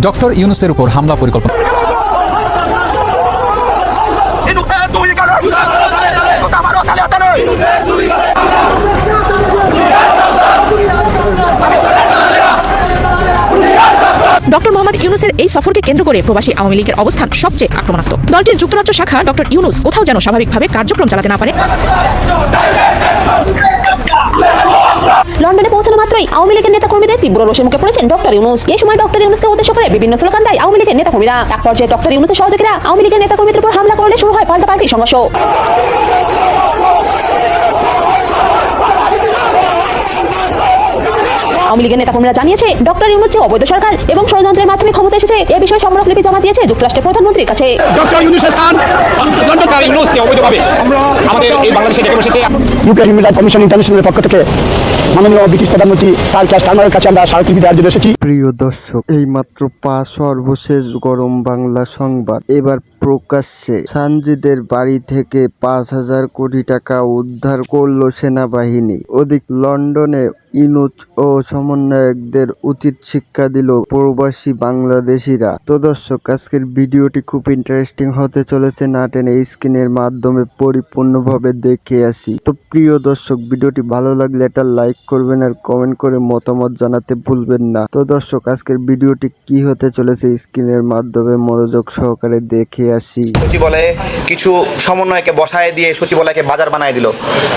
Doctor ইউনূসের উপর হামলা পরিকল্পনা। ডক্টর মোহাম্মদ ইউনূসের এই সফরকে কেন্দ্র করে প্রবাসী আওয়ামী লীগের অবস্থান সবচেয়ে আক্রমণাত্মক। দলটির যুক্তরাজ্য শাখা ডক্টর ইউনূস কোথাও যেন স্বাভাবিকভাবে কার্যক্রম চালাতে না পারে। লন্ডনে পৌঁছানো মাত্রই আওয়ামী লীগের নেতা কর্মীদের তীব্র রোষের মুখে পড়েছেন ডক্টর ইউনূস। এই সময় ডক্টর ইউনূসকে উদ্দেশ্য করে বিভিন্ন স্লোগান দেয় আওয়ামী লীগের নেতা কর্মীরা। এক পর্যায়ে ডক্টর ইউনূসের সহযোগীরা আওয়ামী লীগের নেতা কর্মীদের উপর হামলা করলে শুরু হয় পাল্টাপাল্টি সংঘর্ষ। আওয়ামী লীগের নেতাকর্মীরা জানিয়েছে ডক্টর ইউনূস যে অবৈধ সরকার এবং ষড়যন্ত্রের মাধ্যমে ক্ষমতা এসেছে এ বিষয়ে স্মারকলিপি জমা দিয়েছে যুক্তরাষ্ট্রের প্রধানমন্ত্রীর কাছে। ডক্টর ইউনূসের স্থান লন্ডন আর ইউনূসকে অবৈধভাবে আমাদের এই বাংলাদেশে ডেকে বসেছে। ইউকে হিউম্যান রাইটস কমিশন ইন্টারন্যাশনালের পক্ষ থেকে মাননীয় ব্রিটিশ প্রধানমন্ত্রী স্যার কিয়ার স্টারমারের কাছে আমরা স্মারকলিপি দেওয়ার জন্য এসেছি। প্রিয় দর্শক, এইমাত্র সর্বশেষ গরম বাংলা সংবাদ। এবার প্রকাশ্যে সানজিদের বাড়ি থেকে 5,000 কোটি টাকা উদ্ধার করল সেনাবাহিনী। ওদিক লন্ডনে ইউনূস ও সমন্বয়কদের উচিত শিক্ষা দিল প্রবাসী বাংলাদেশিরা। তো দর্শক, আজকের ভিডিওটি খুব ইন্টারেস্টিং হতে চলেছে, না টেনে স্ক্রিনের মাধ্যমে পরিপূর্ণভাবে দেখে আসি। তো প্রিয় দর্শক, ভিডিওটি ভালো লাগলে এটা লাইক করবেন আর কমেন্ট করে মতামত জানাতে ভুলবেন না। তো দর্শক, আজকের ভিডিওটি কি হতে চলেছে স্ক্রিনের মাধ্যমে মনোযোগ সহকারে দেখে আসি। সচিবালয়ে কিছু সমন্বয়কে বসায় দিয়ে সচিবালয়কে বাজার বানায় দিল।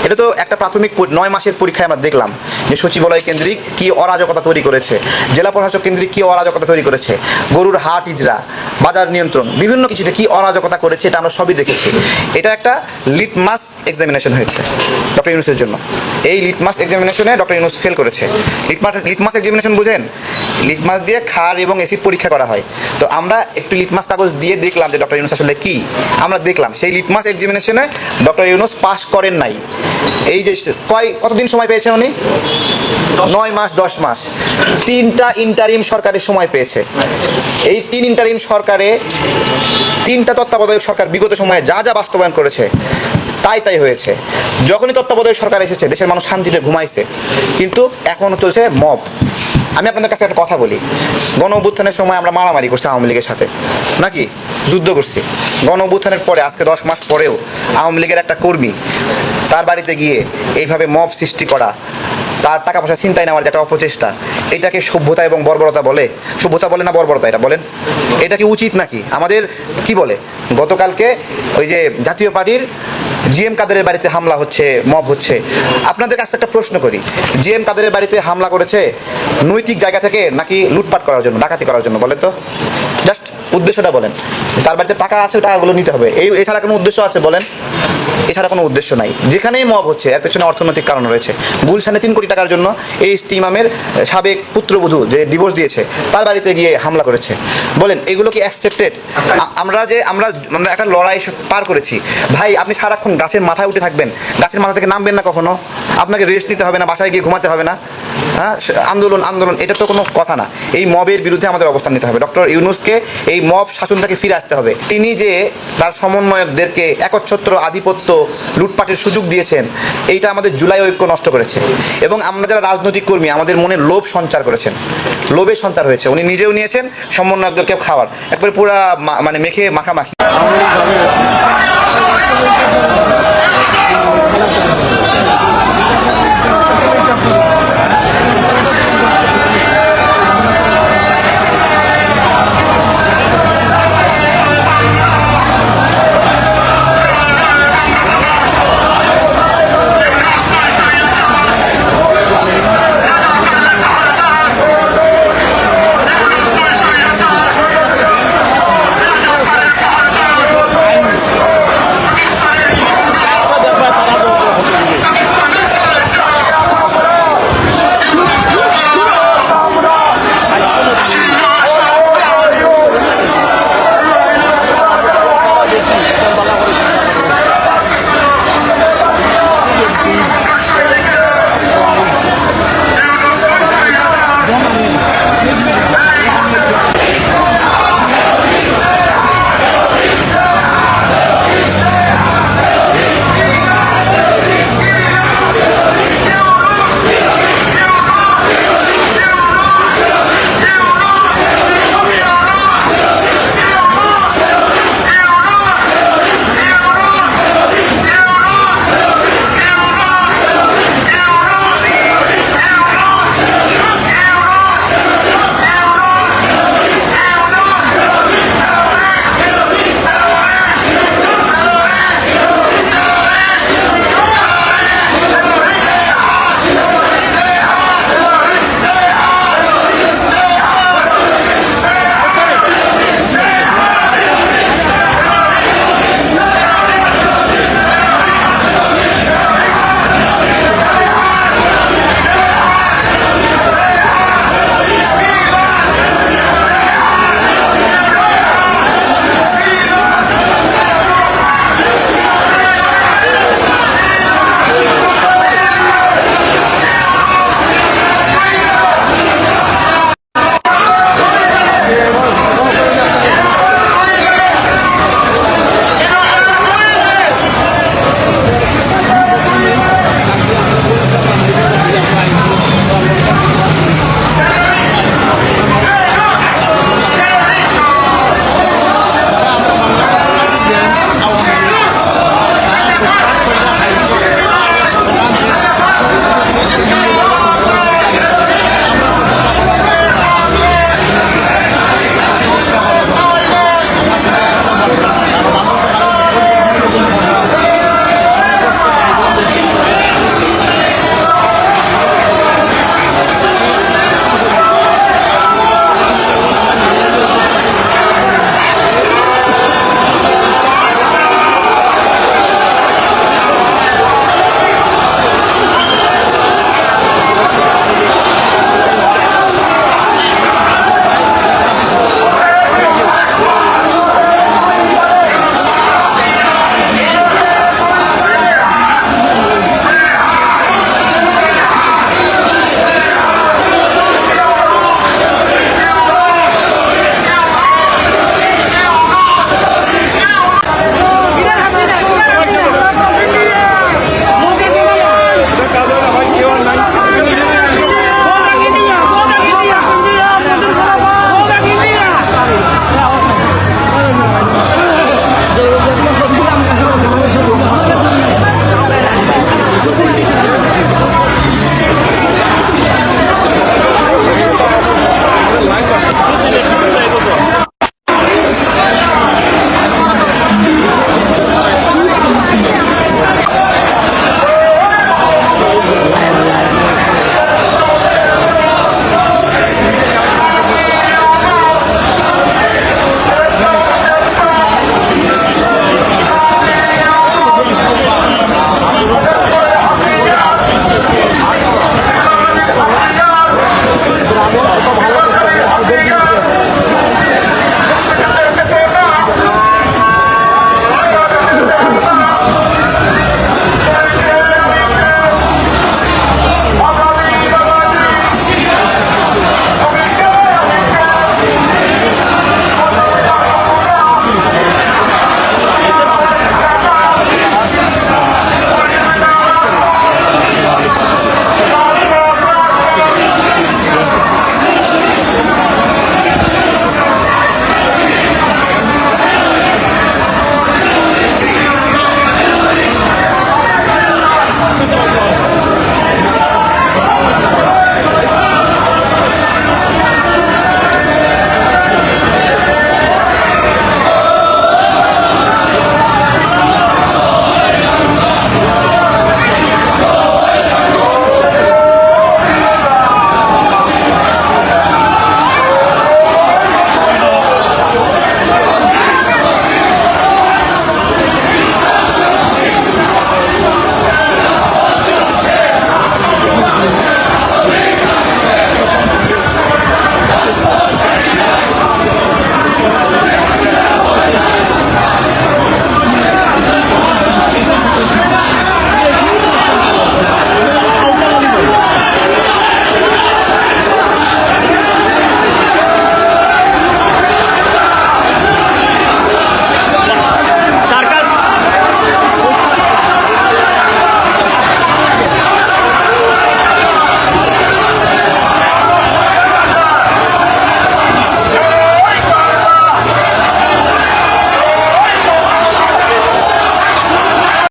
এটা তো একটা প্রাথমিক 9 মাসের পরীক্ষায় আমরা দেখলাম যে সচিবালয় কেন্দ্রিক কি অরাজকতা তৈরি করেছে, জেলা প্রশাসক কেন্দ্রিক কি অরাজকতা তৈরি করেছে, গরুর হাট ইজরা, বাজার নিয়ন্ত্রণ, বিভিন্ন কিছুতে কি অরাজকতা করেছে এটা আমরা সবই দেখেছি। এটা একটা লিটমাস এক্সামিনেশন হয়েছে ডক্টর ইউনূসের জন্য। এই লিটমাস এক্সামিনেশনে ডক্টর ইউনূস ফেল করেছে। লিটমাস এক্সামিনেশন বুঝেন? লিটমাস দিয়ে ক্ষার এবং অ্যাসিড পরীক্ষা করা হয়। তো আমরা একটু লিটমাস কাগজ দিয়ে দেখলাম যে ডক্টর ইউনূস আসলে কি আমরা দেখলাম। সেই লিটমাস এক্সামিনেশনে ডক্টর ইউনূস পাস করেন নাই। এই যে কতদিন সময় পেয়েছে উনি? 9 মাস 10 মাস। 3টা ইন্টারিম সরকারের সময় পেয়েছে। এই 3 ইন্টারিম সরকারে 3টা তত্ত্বাবধায়ক সরকার বিগত সময়ে যা যা বাস্তবায়ন করেছে তাই হয়েছে। যখনই তত্ত্বাবধায়ক সরকার এসেছে দেশের মানুষ শান্তিতে ঘুমাইছে, কিন্তু এখন চলছে মব। আমি আপনাদের কাছে একটা কথা বলি, গণ অভ্যুত্থানের সময় আমরা মারামারি করছি আওয়ামী লীগের সাথে, নাকি যুদ্ধ করছি। গণ অভ্যুত্থানের পরে আজকে 10 মাস পরেও আওয়ামী লীগের একটা কর্মী তার বাড়িতে গিয়ে এইভাবে মব সৃষ্টি করা, তার টাকা পয়সা ছিনতাই নেওয়ার যে একটা অপচেষ্টা, এটাকে সভ্যতা এবং বর্বরতা বলে? সভ্যতা বলে না বর্বরতা এটা বলেন? এটা কি উচিত নাকি? আমাদের কি বলে, গতকালকে ওই যে জাতীয় পার্টির জিএম কাদেরের বাড়িতে হামলা হচ্ছে, মব হচ্ছে। আপনাদের কাছে একটা প্রশ্ন করি, জিএম কাদেরের বাড়িতে হামলা করেছে নৈতিক জায়গা থেকে নাকি লুটপাট করার জন্য, ডাকাতি করার জন্য? বলেন তো, জাস্ট উদ্দেশ্যটা বলেন। তার বাড়িতে টাকা আছে, টাকাগুলো নিতে হবে, এছাড়া কোনো উদ্দেশ্য আছে বলেন? এছাড়া কোনো উদ্দেশ্য নাই। যেখানেই মব হচ্ছে এর পেছনে অর্থনৈতিক কারণ রয়েছে। গুলশানে 3 কোটি টাকার জন্য এই ইমামের সাবেক পুত্রবধূ যে ডিভোর্স দিয়েছে তার বাড়িতে গিয়ে হামলা করেছে। বলেন এগুলো কি অ্যাকসেপ্টেড? আমরা একটা লড়াই পার করেছি ভাই। আপনি সারাক্ষণ গাছের মাথায় উঠে থাকবেন, গাছের মাথা থেকে নামবেন না কখনো? আপনাকে রেস্ট নিতে হবে না? বাসায় গিয়ে ঘুমাতে হবে না? হ্যাঁ, আন্দোলন এটা তো কোনো কথা না। এই মবের বিরুদ্ধে আমাদের অবস্থান নিতে হবে। ডক্টর ইউনূসকে এই মব শাসন থেকে ফিরে আসতে হবে। তিনি যে তার সমন্বয়কদেরকে একচ্ছত্র আধিপত্য লুটপাটের সুযোগ দিয়েছেন, এইটা আমাদের জুলাই ঐক্য নষ্ট করেছে। এবং আমরা যারা রাজনৈতিক কর্মী আমাদের মনে লোভ সঞ্চার করেছেন, লোভের সঞ্চার হয়েছে। উনি নিজেও নিয়েছেন, সমন্বয়কদেরকে খাওয়ার একবারে পুরা মানে মেখে মাখামাখি।